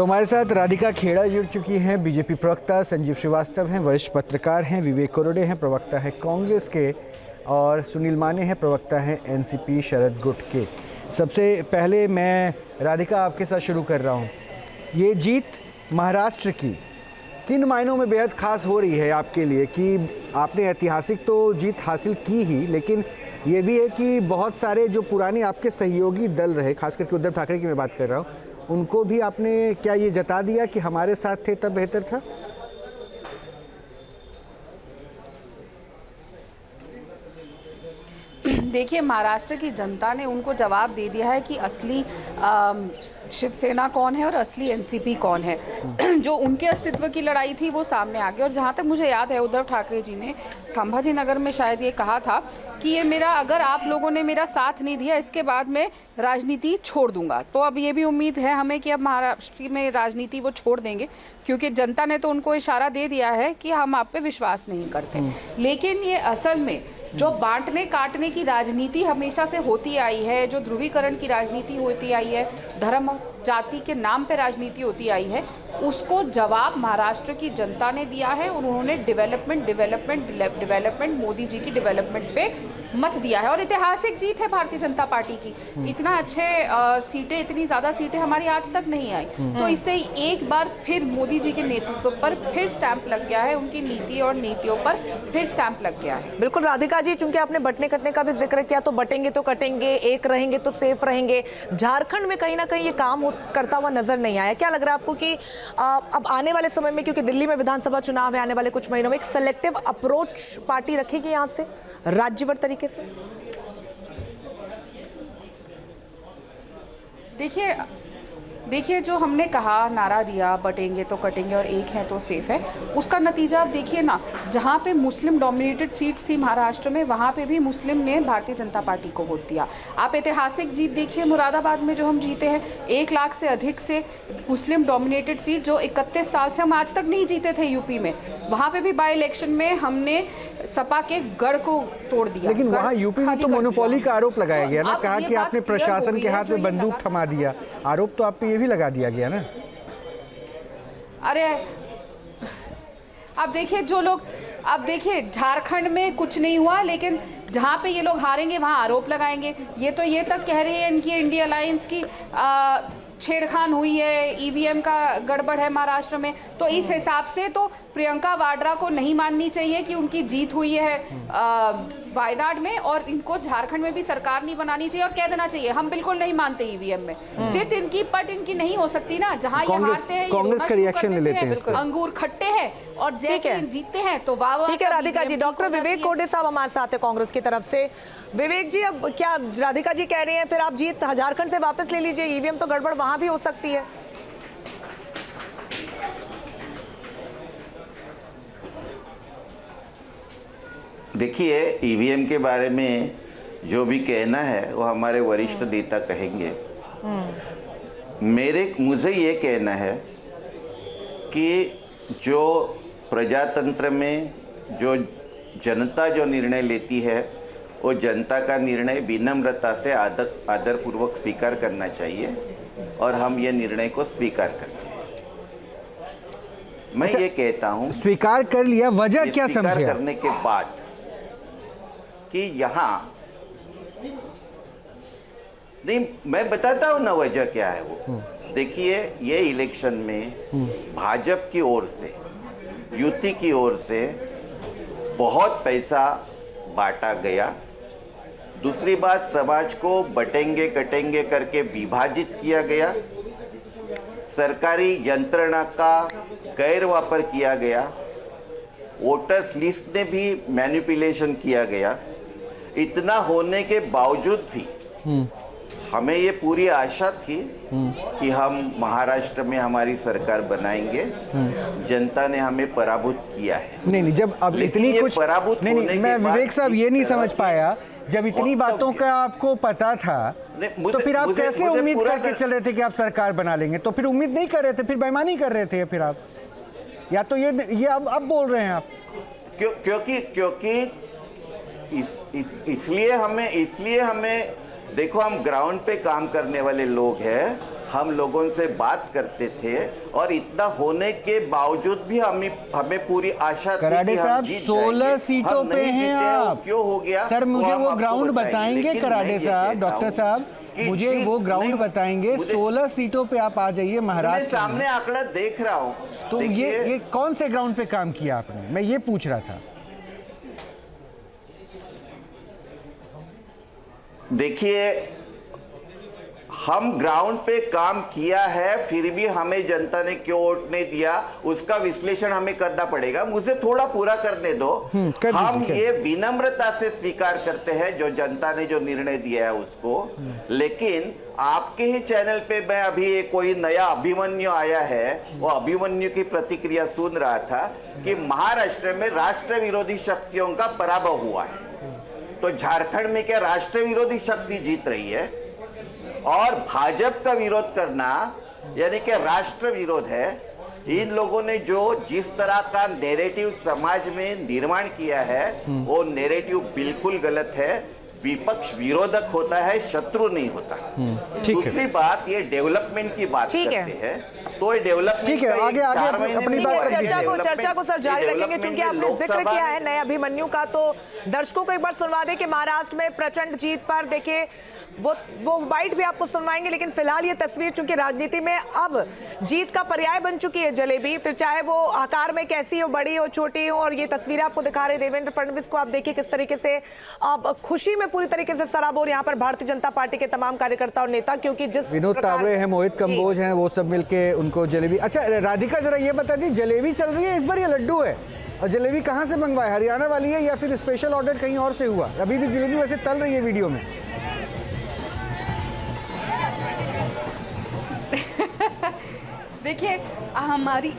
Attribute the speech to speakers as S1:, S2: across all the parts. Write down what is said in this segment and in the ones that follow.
S1: तो हमारे साथ राधिका खेड़ा जुड़ चुकी हैं, बीजेपी प्रवक्ता संजीव श्रीवास्तव हैं, वरिष्ठ पत्रकार हैं, विवेक कोरडे हैं, प्रवक्ता है कांग्रेस के, और सुनील माने हैं, प्रवक्ता हैं एनसीपी शरद गुट के। सबसे पहले मैं राधिका आपके साथ शुरू कर रहा हूं। ये जीत महाराष्ट्र की किन मायनों में बेहद खास हो रही है आपके लिए कि आपने ऐतिहासिक तो जीत हासिल की ही, लेकिन ये भी है कि बहुत सारे जो पुराने आपके सहयोगी दल रहे, खास करके उद्धव ठाकरे की मैं बात कर रहा हूँ, उनको भी आपने क्या ये जता दिया कि हमारे साथ थे तब बेहतर था?
S2: देखिए, महाराष्ट्र की जनता ने उनको जवाब दे दिया है कि असली शिवसेना कौन है और असली एनसीपी कौन है। जो उनके अस्तित्व की लड़ाई थी वो सामने आ गई। और जहाँ तक मुझे याद है, उद्धव ठाकरे जी ने संभाजी नगर में शायद ये कहा था कि ये मेरा, अगर आप लोगों ने मेरा साथ नहीं दिया, इसके बाद मैं राजनीति छोड़ दूंगा। तो अब ये भी उम्मीद है हमें कि अब महाराष्ट्र में राजनीति वो छोड़ देंगे, क्योंकि जनता ने तो उनको इशारा दे दिया है कि हम आप पे विश्वास नहीं करते। लेकिन ये असल में जो बांटने काटने की राजनीति हमेशा से होती आई है, जो ध्रुवीकरण की राजनीति होती आई है, धर्म जाति के नाम पे राजनीति होती आई है, उसको जवाब महाराष्ट्र की जनता ने दिया है। और उन्होंने डेवलपमेंट मोदी जी की डेवलपमेंट पे मत दिया है। और ऐतिहासिक जीत है भारतीय जनता पार्टी की। इतना अच्छे सीटें, इतनी ज्यादा सीटें हमारी आज तक नहीं आई। तो इससे एक बार फिर मोदी जी के नेतृत्व पर फिर स्टैंप लग गया है, उनकी नीति और नीतियों पर फिर स्टैंप लग गया है।
S3: बिल्कुल राधिका जी, चूंकि आपने बटने कटने का भी जिक्र किया, तो बटेंगे तो कटेंगे, एक रहेंगे तो सेफ रहेंगे। झारखंड में कहीं ना कहीं ये काम करता हुआ नजर नहीं आया। क्या लग रहा है आपको कि अब आने वाले समय में, क्योंकि दिल्ली में विधानसभा चुनाव है आने वाले कुछ महीनों में, एक सेलेक्टिव अप्रोच पार्टी रखेगी यहां से राज्यवार तरीके से?
S2: देखिए, जो हमने कहा, नारा दिया, बटेंगे तो कटेंगे और एक है तो सेफ है, उसका नतीजा आप देखिए ना। जहाँ पे मुस्लिम डोमिनेटेड सीट्स थी महाराष्ट्र में, वहाँ पे भी मुस्लिम ने भारतीय जनता पार्टी को वोट दिया। आप ऐतिहासिक जीत देखिए, मुरादाबाद में जो हम जीते हैं, 1 लाख से अधिक से मुस्लिम डोमिनेटेड सीट, जो 31 साल से हम आज तक नहीं जीते थे यूपी में। वहाँ पे भी बाई इलेक्शन में हमने सपा के गढ़ को तोड़ दिया।
S1: लेकिन वहाँ यूपी में तो मोनोपोली का आरोप लगाया गया ना, कहा कि आपने प्रशासन के हाथ में बंदूक थमा दिया। आरोप तो आप पे ये भी लगा दिया गया ना।
S2: अरे अब देखिए, जो लोग, अब देखिए झारखंड में कुछ नहीं हुआ, लेकिन जहाँ पे ये लोग हारेंगे वहाँ आरोप लगाएंगे। ये तो ये तक कह रहे हैं इनकी इंडिया अलायंस की छेड़खान हुई है, ईवीएम का गड़बड़ है महाराष्ट्र में। तो इस हिसाब से तो प्रियंका वाड्रा को नहीं माननी चाहिए कि उनकी जीत हुई है वायनाड में, और इनको झारखंड में भी सरकार नहीं बनानी चाहिए और कह देना चाहिए हम बिल्कुल नहीं मानते ईवीएम में। जीत इनकी पट इनकी नहीं हो सकती ना। जहाँ ये हारते हैं,
S1: कांग्रेस का रिएक्शन ले लेते हैं,
S2: अंगूर खट्टे हैं, और जैसे जीतते हैं तो वाह।
S3: ठीक है राधिका जी। डॉक्टर विवेक कोरडे साहब हमारे साथ है कांग्रेस की तरफ से। विवेक जी, अब क्या राधिका जी कह रही हैं, फिर आप जीत झारखंड से वापस ले लीजिए, ईवीएम तो गड़बड़ वहां भी हो सकती है?
S4: देखिए, ईवीएम के बारे में जो भी कहना है वो हमारे वरिष्ठ नेता कहेंगे। मुझे ये कहना है कि जो प्रजातंत्र में जो जनता जो निर्णय लेती है, वो जनता का निर्णय विनम्रता से आदरपूर्वक स्वीकार करना चाहिए, और हम ये निर्णय को स्वीकार करते हैं। मैं ये कहता हूँ,
S1: स्वीकार कर लिया, वजह क्या समझे?
S4: स्वीकार करने के बाद कि यहाँ नहीं, मैं बताता हूँ ना वजह क्या है वो। देखिए, ये इलेक्शन में भाजपा की ओर से, युति की ओर से बहुत पैसा बांटा गया। दूसरी बात, समाज को बटेंगे कटेंगे करके विभाजित किया गया। सरकारी यंत्रणा का गैर वापर किया गया। वोटर्स लिस्ट में भी मैनिपुलेशन किया गया। इतना होने के बावजूद भी हमें ये पूरी आशा थी कि हम महाराष्ट्र में हमारी सरकार बनाएंगे। जनता ने हमें पराभूत किया है।
S1: नहीं, जब अब इतनी कुछ
S4: पराभूत होने के बाद,
S1: मैं विवेक साहब ये नहीं समझ पाया, जब इतनी बातों का आपको पता था, तो फिर आप कैसे उम्मीद करके चल रहे थे कि आप सरकार बना लेंगे? तो फिर उम्मीद नहीं कर रहे थे, फिर बेईमानी कर रहे थे फिर आप, या तो ये अब बोल रहे हैं आप?
S4: क्योंकि इसलिए हमें देखो, हम ग्राउंड पे काम करने वाले लोग हैं। हम लोगों से बात करते थे और इतना होने के बावजूद भी हमें पूरी आशा थी
S1: कराडे
S4: कि हम
S1: साहब
S4: जीत
S1: 16
S4: जाएंगे।
S1: सीटों
S4: हम
S1: पे
S4: नहीं
S1: हैं
S4: जीते, वो
S1: आप।
S4: क्यों हो गया
S1: सर मुझे
S4: हम
S1: वो
S4: आपको
S1: ग्राउंड बताएंगे
S4: लेकिन
S1: कराडे
S4: मैं ये
S1: साहब,
S4: कहता
S1: डॉक्टर
S4: हूं
S1: साहब
S4: कि
S1: मुझे
S4: जीत
S1: वो ग्राउंड
S4: नहीं,
S1: बताएंगे। 16 सीटों पे आप आ जाइए
S4: मैं
S1: महाराष्ट्र में।
S4: सामने आंकड़ा देख रहा हूँ।
S1: तो ये कौन से ग्राउंड पे काम किया आपने, मैं ये पूछ रहा था।
S4: देखिए, हम ग्राउंड पे काम किया है, फिर भी हमें जनता ने क्यों वोट नहीं दिया, उसका विश्लेषण हमें करना पड़ेगा। मुझे थोड़ा पूरा करने दो। हम ये विनम्रता से स्वीकार करते हैं जो जनता ने जो निर्णय दिया है उसको, लेकिन आपके ही चैनल पे मैं अभी कोई नया अभिमन्यु आया है, वो अभिमन्यु की प्रतिक्रिया सुन रहा था कि महाराष्ट्र में राष्ट्र विरोधी शक्तियों का पराभव हुआ है। तो झारखंड में क्या राष्ट्र विरोधी शक्ति जीत रही है? और भाजपा का विरोध करना यानी कि राष्ट्र विरोध है। इन लोगों ने जो जिस तरह का नैरेटिव समाज में निर्माण किया है वो नैरेटिव बिल्कुल गलत है। विपक्ष विरोधक होता है, शत्रु नहीं होता। दूसरी बात, ये डेवलपमेंट की बात करते हैं, तो ये डेवलपमेंट
S1: ठीक है, आगे अपनी बात
S3: चर्चा को सर जारी रखेंगे, क्योंकि आपने जिक्र किया है नए अभिमन्यु का। तो दर्शकों को एक बार सुनवा दें कि महाराष्ट्र में प्रचंड जीत पर देखिए वो बाइट भी आपको सुनवाएंगे, लेकिन फिलहाल ये तस्वीर चूंकि राजनीति में अब जीत का पर्याय बन चुकी है जलेबी, फिर चाहे वो आकार में कैसी हो, बड़ी हो, छोटी हो। और ये तस्वीरें आपको दिखा रहे देवेंद्र फडणवीस को, आप देखिए किस तरीके से अब खुशी में पूरी तरीके से सराबोर यहाँ पर भारतीय जनता पार्टी के तमाम कार्यकर्ता और नेता, क्योंकि जिस
S1: विनोद तावड़े हैं, मोहित कंबोज हैं, वो सब मिलके उनको जलेबी। अच्छा राधिका, जरा ये बता दी, जलेबी चल रही है इस बार या लड्डू है? और जलेबी कहाँ से मंगवाए, हरियाणा वाली है या फिर स्पेशल ऑर्डर कहीं और से हुआ? अभी भी जलेबी वैसे तल रही है वीडियो में।
S2: देखिए, हमारी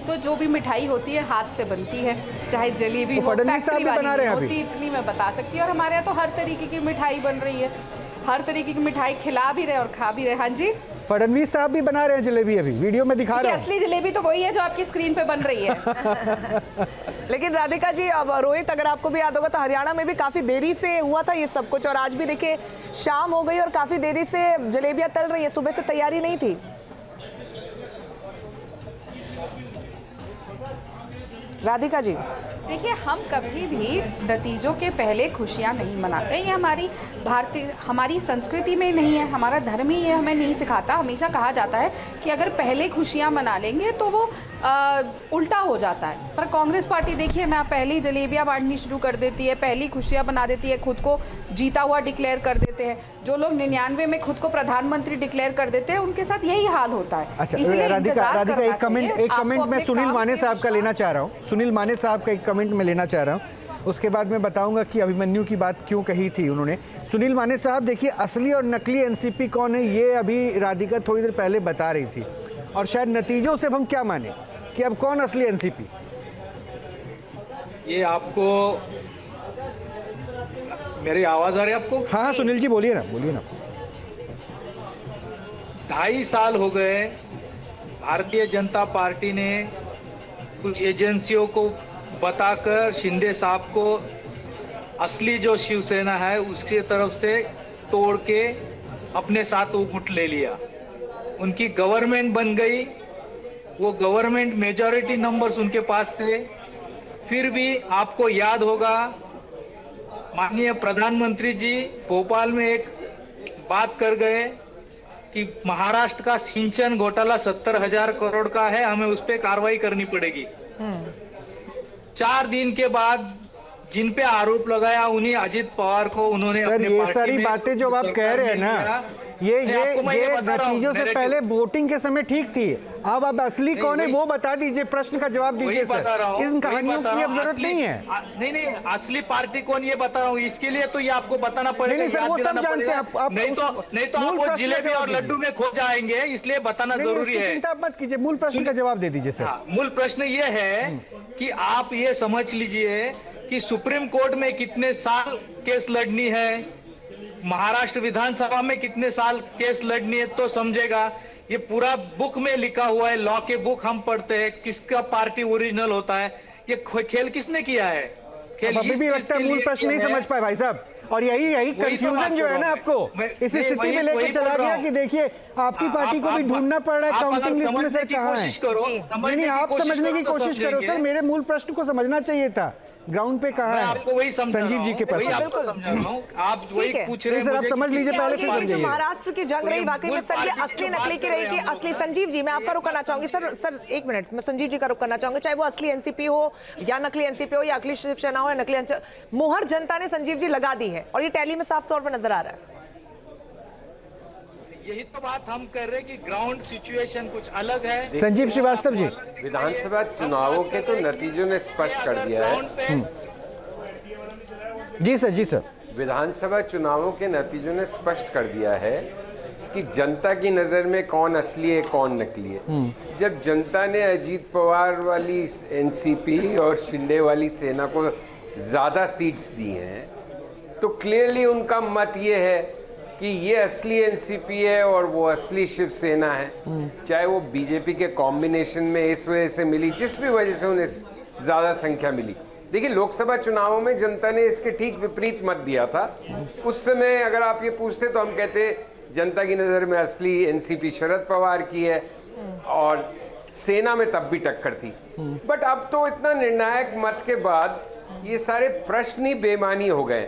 S2: तो जो भी मिठाई होती है हाथ से बनती है, चाहे जलेबी हो, फैक्ट्री वाली होती, इतनी मैं बता सकती हूँ। और हमारे यहाँ तो हर तरीके की मिठाई बन रही है, हर तरीके की मिठाई खिला भी रहे और खा भी रहे। हाँ जी,
S1: फडणवीस साहब भी बना रहे हैं जलेबी, अभी वीडियो में दिखा रहे हैं।
S2: असली जलेबी तो वही है जो आपकी स्क्रीन पे बन रही है।
S3: लेकिन राधिका जी, अब रोहित, अगर आपको भी याद होगा तो हरियाणा में भी काफी देरी से हुआ था ये सब कुछ, और आज भी देखिए शाम हो गई और काफी देरी से जलेबियां तल रही है, सुबह से तैयारी नहीं थी। राधिका जी,
S2: देखिए, हम कभी भी नतीजों के पहले खुशियां नहीं मनाते। ये हमारी संस्कृति में नहीं है, हमारा धर्म ही ये हमें नहीं सिखाता। हमेशा कहा जाता है कि अगर पहले खुशियां मना लेंगे तो वो उल्टा हो जाता है। पर कांग्रेस पार्टी देखिए ना, पहली जलेबियां बांटनी शुरू कर देती है, पहली खुशियां मना देती है, खुद को जीता हुआ डिक्लेयर कर देते हैं। जो लोग 99 में खुद को प्रधानमंत्री डिक्लेयर कर देते हैं, उनके साथ यही हाल होता है।
S1: अच्छा राधिका, एक कमेंट मैं सुनील माने साहब का लेना चाह रहा हूँ। सुनील माने साहब का एक कमेंट मैं लेना चाह रहा हूँ, उसके बाद मैं बताऊंगा कि अभिमन्यु की बात क्यों कही थी उन्होंने। सुनील माने साहब, देखिए, असली और नकली एनसीपी कौन है ये अभी राधिका थोड़ी देर पहले बता रही थी, और शायद नतीजों से अब हम क्या माने कि अब कौन असली एनसीपी?
S5: ये आपको मेरी आवाज आ रही है आपको?
S1: हाँ सुनील जी, बोलिए ना।
S5: 2.5 साल हो गए भारतीय जनता पार्टी ने कुछ एजेंसियों को बताकर शिंदे साहब को असली जो शिवसेना है उसकी तरफ से तोड़ के अपने साथ उठ ले लिया। उनकी गवर्नमेंट बन गई, वो गवर्नमेंट मेजॉरिटी नंबर्स उनके पास थे। फिर भी आपको याद होगा माननीय प्रधानमंत्री जी भोपाल में एक बात कर गए कि महाराष्ट्र का सिंचन घोटाला 70,000 करोड़ का है, हमें उस पर कार्रवाई करनी पड़ेगी। 4 दिन के बाद जिन पे आरोप लगाया उन्हीं अजित पवार को उन्होंने
S1: सर, ये सारी बातें जो आप कह रहे हैं ना, ये नतीजों से पहले वोटिंग के समय ठीक थी। अब असली कौन है वो बता दीजिए, प्रश्न का जवाब दीजिए सर। इन कहानियों की अब जरूरत नहीं है।
S5: नहीं, असली पार्टी कौन ये बता रहा हूँ, इसके लिए तो ये आपको बताना पड़ेगा।
S1: नहीं सर, वो सब जानते हैं आप।
S5: नहीं तो आप वो जिलेबी और लड्डू में खो जाएंगे, इसलिए बताना जरूरी है।
S1: चिंता मत कीजिए, मूल प्रश्न का जवाब दे दीजिए सर।
S5: मूल प्रश्न ये है कि आप ये समझ लीजिए कि सुप्रीम कोर्ट में कितने साल केस लड़नी है, महाराष्ट्र विधानसभा में कितने साल केस लड़नी है, तो समझेगा। ये पूरा बुक में लिखा हुआ है, लॉ के बुक हम पढ़ते हैं, किसका पार्टी ओरिजिनल होता है। ये खेल किसने किया है? खेल
S1: अभी भी लगता है मूल प्रश्न नहीं समझ पाए भाई साहब। और यही
S5: वही तो
S1: कंफ्यूजन
S5: बात
S1: जो
S5: कर
S1: है ना
S5: रहा हूं
S1: आपको
S5: मैं।
S1: इस
S5: नहीं,
S1: स्थिति में
S5: वही
S1: लेके
S5: बोल
S1: चला
S5: रहा
S1: गया
S5: हूं।
S1: कि देखिए आपकी पार्टी को भी ढूंढना पड़ रहा है,
S5: आप
S1: काउंटिंग
S5: अगर
S1: लिस्ट में
S5: समझने
S1: से
S5: की
S1: कहाँ
S5: कोशिश
S1: है।
S5: करो,
S3: जी।
S5: समझने
S1: नहीं,
S5: की
S1: आप
S5: कोशिश
S1: समझने की
S5: करो तो
S1: कोशिश करो
S5: समझेंगे।
S1: सर, मेरे मूल प्रश्न को समझना चाहिए था, ग्राउंड पे कहाँ
S5: मैं
S1: है
S5: आपको वही समझा
S1: संजीव जी के पास।
S5: वही आपको
S3: बिल्कुल।
S5: समझा रहा हूँ, आप वही
S3: ठीक है।
S5: पूछ रहे
S1: नहीं
S5: हैं
S1: सर, आप
S5: मुझे
S1: समझ
S5: कि
S1: लीजिए,
S5: किसकी
S1: पहले
S3: ये
S1: फिर
S3: जो
S1: समझिए।
S3: महाराष्ट्र की जंग
S5: तो
S3: रही
S5: ये
S3: वाकई में
S5: मूल
S3: सर ये
S5: पार्टी की
S3: असली
S5: जो
S3: नकली
S5: बात
S3: की
S5: कर
S3: रही
S5: रहे
S3: कि
S5: हैं हम
S3: असली संजीव जी मैं आपका रुक करना चाहूंगी सर 1 मिनट मैं संजीव जी का रुक करना चाहूंगा, चाहे वो असली एनसीपी हो या नकली एनसीपी हो या अखिलेश शिवसेना हो या नकली मोहर जनता ने संजीव जी लगा दी है और ये टैली में साफ तौर पर नजर आ रहा है।
S5: यही तो बात हम कर रहे हैं कि ग्राउंड सिचुएशन कुछ अलग है।
S1: संजीव श्रीवास्तव जी,
S6: विधानसभा चुनावों के तो नतीजों ने स्पष्ट कर दिया है।
S1: जी सर
S6: विधानसभा चुनावों के नतीजों ने स्पष्ट कर दिया है कि जनता की नज़र में कौन असली है कौन नकली है। जब जनता ने अजीत पवार वाली एनसीपी और शिंदे वाली सेना को ज़्यादा सीट्स दी हैं तो क्लियरली उनका मत ये है कि ये असली एनसीपी है और वो असली शिवसेना है। चाहे वो बीजेपी के कॉम्बिनेशन में इस वजह से मिली, जिस भी वजह से उन्हें ज़्यादा संख्या मिली। देखिए, लोकसभा चुनावों में जनता ने इसके ठीक विपरीत मत दिया था। उस समय अगर आप ये पूछते तो हम कहते जनता की नज़र में असली एनसीपी शरद पवार की है और सेना में तब भी टक्कर थी। बट अब तो इतना निर्णायक मत के बाद ये सारे प्रश्न ही बेमानी हो गए।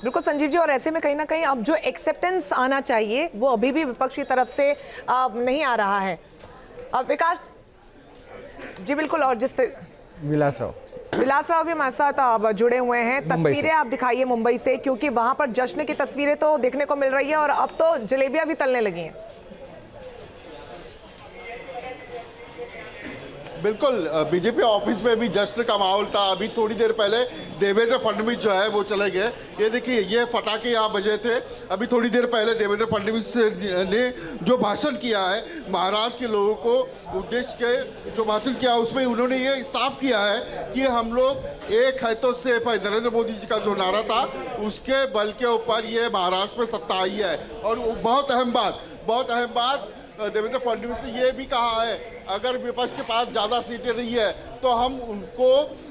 S3: बिल्कुल संजीव जी, और ऐसे में कहीं ना कहीं अब जो एक्सेप्टेंस आना चाहिए वो अभी भी विपक्ष की तरफ से नहीं आ रहा है। अब विकास जी बिल्कुल, और जिस विलास राव भी हमारे साथ अब जुड़े हुए हैं। तस्वीरें आप दिखाइए मुंबई से, क्योंकि वहां पर जश्न की तस्वीरें तो देखने को मिल रही है और अब तो जलेबियां भी तलने लगी हैं।
S7: बिल्कुल, बीजेपी ऑफिस में भी जश्न का माहौल था। अभी थोड़ी देर पहले देवेंद्र फडणवीस जो है वो चले गए। ये देखिए, ये पटाखे यहाँ बजे थे। अभी थोड़ी देर पहले देवेंद्र फडणवीस ने जो भाषण किया है महाराष्ट्र के लोगों को उद्देश्य के जो भाषण किया उसमें उन्होंने ये साफ किया है कि हम लोग एक है तो सेफ है। नरेंद्र मोदी जी का जो नारा था उसके बल के ऊपर ये महाराष्ट्र में सत्ता आई है। और बहुत अहम बात देवेंद्र फडणवीस ने यह भी कहा है, अगर विपक्ष के पास ज्यादा सीटें नहीं है तो हम उनको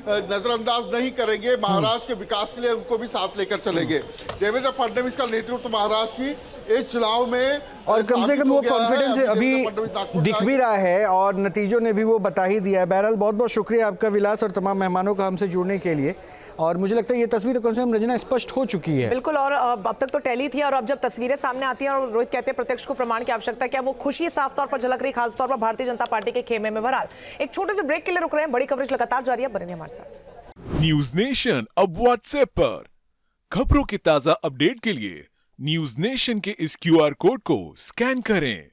S7: नजरअंदाज नहीं करेंगे, महाराष्ट्र के विकास के लिए उनको भी साथ लेकर चलेंगे। देवेंद्र फडणवीस का नेतृत्व महाराष्ट्र की इस चुनाव में
S1: और कम से कम वो कॉन्फिडेंस अभी दिख भी रहा है और नतीजों ने भी वो बता ही दिया है। बहरहाल बहुत बहुत शुक्रिया आपका विलास और तमाम मेहमानों का हमसे जुड़ने के लिए। और मुझे लगता है ये तस्वीर कम से कम रंजना स्पष्ट हो चुकी है।
S3: बिल्कुल, और अब तक तो टैली थी और अब जब तस्वीरें सामने आती हैं और रोहित कहते हैं प्रत्यक्ष को प्रमाण की आवश्यकता, क्या वो खुशी साफ तौर पर झलक रही, खासतौर पर भारतीय जनता पार्टी के खेमे में। बहरहाल एक छोटे से ब्रेक के लिए रुक रहे हैं, बड़ी कवरेज लगातार जारी है, बने रहिए हमारे साथ।
S8: न्यूज नेशन अब व्हाट्सएप पर खबरों के ताजा अपडेट के लिए न्यूज नेशन के इस QR कोड को स्कैन करें।